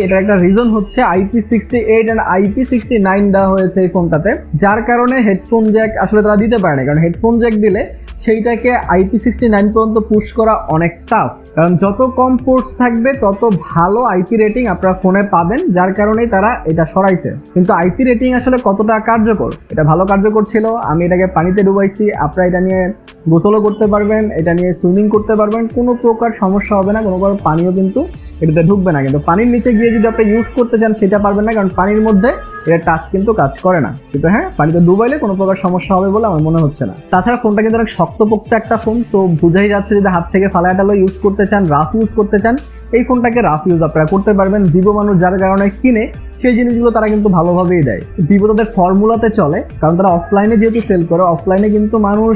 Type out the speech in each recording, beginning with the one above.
এটার একটা রিজন হচ্ছে IP68 এন্ড IP69 দেওয়া হয়েছে এই ফোনটাতে, যার কারণে হেডফোন জ্যাক আসলে তারা দিতে পারে না। কারণ হেডফোন জ্যাক দিলে সেইটাকে IP69 পর্যন্ত পুশ করা অনেক টাফ, কারণ যত কম পোর্টস থাকবে তত ভালো আইপি রেটিং আপনারা ফোনে পাবেন, যার কারণেই তারা এটা সরাইছে। কিন্তু আইপি রেটিং আসলে কতটা কার্যকর, এটা ভালো কার্যকর ছিল। আমি এটাকে পানিতে ডুবাইছি, আপনারা এটা নিয়ে গোসলও করতে পারবেন, এটা নিয়ে সুইমিং করতে পারবেন, কোনো প্রকার সমস্যা হবে না, কোনো প্রকার পানিও কিন্তু এটাতে ঢুকবে না। কিন্তু পানির নিচে গিয়ে যদি আপনি ইউজ করতে চান সেটা পারবেন না, কারণ পানির মধ্যে এটা টাচ কিন্তু কাজ করে না। কিন্তু হ্যাঁ, পানিতে ডুবাইলে কোনো প্রকার সমস্যা হবে বলে আমার মনে হচ্ছে না। তাছাড়া ফোনটা কিন্তু অনেক শক্তপোক্ত একটা ফোন, তো বুঝাই যাচ্ছে যদি হাত থেকে ফালাটালো ইউজ করতে চান, রাফ ইউজ করতে চান, এই ফোনটাকে রাফ ইউজ আপনারা করতে পারবেন। ভিভো মানুষ যার কারণে কিনে সেই জিনিসগুলো তারা কিন্তু ভালোভাবেই দেয়। ভিভো তাদের ফর্মুলাতে চলে, কারণ তারা অফলাইনে যেহেতু সেল করে, অফলাইনে কিন্তু মানুষ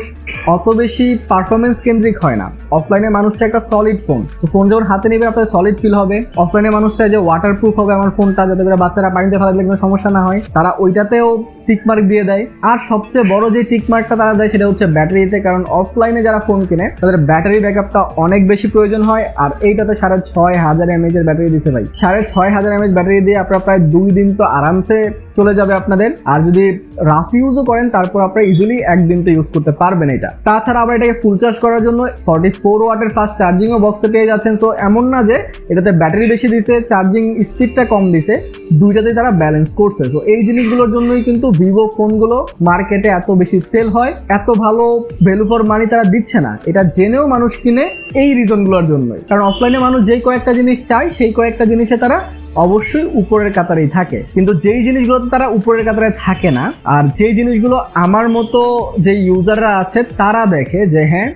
অত বেশি পারফরমেন্স কেন্দ্রিক হয় না। অফলাইনে মানুষ চায় একটা সলিড ফোন, তো ফোন যখন হাতে নেবে আপনার সলিড ফিল হবে। অফলাইনে মানুষ চায় যে ওয়াটার প্রুফ হবে আমার ফোনটা, যাতে করে বাচ্চারা পানিতে ফেলা দিলে কোনো সমস্যা না হয়, তারা ওইটাতেও টিকমার্ক দিয়ে দেয়। আর সবচেয়ে বড় যে টিকমার্কটা তারা দেয় সেটা হচ্ছে ব্যাটারিতে, কারণ অফলাইনে যারা ফোন কিনে তাদের ব্যাটারি ব্যাকআপটা অনেক বেশি প্রয়োজন হয়, আর এইটাতে 6500 mAh এর ব্যাটারি দিছে ভাই। 6500 mAh ব্যাটারি দিয়ে আপনারা প্রায় 2 দিন তো আরামসে চলে যাবে আপনাদের। আর যদি রাফ ইউজও করেন তারপর আপনারা ইজিলি একদিন তো ইউজ করতে পারবেন এটা। তাছাড়া আবার এটাকে ফুল চার্জ করার জন্য 44 ওয়াটের ফাস্ট চার্জিংও বক্সে পেয়ে যাচ্ছেন। সো এমন না যে এটাতে ব্যাটারি বেশি দিছে, চার্জিং স্পিডটা কম দিছে, দুইটাতেই তারা ব্যালেন্স করছে। সো এই জিনিসগুলোর জন্যই কিন্তু ভিভো ফোনগুলো মার্কেটে এত বেশি সেল হয়, এত ভালো ভ্যালু ফর মানি তারা দিচ্ছে না, এটা জেনেও মানুষ কিনে এই রিজনগুলোর জন্যই। কারণ অফলাইনে মানুষ যেই কয়েকটা জিনিস চায় সেই কয়েকটা জিনিসে তারা অবশ্যই উপরের কাতারেই থাকে, কিন্তু যেই জিনিসগুলোতে তারা উপরের কাতারে থাকে না, আর যেই জিনিসগুলো আমার মতো যে ইউজাররা আছে তারা দেখে যে হ্যাঁ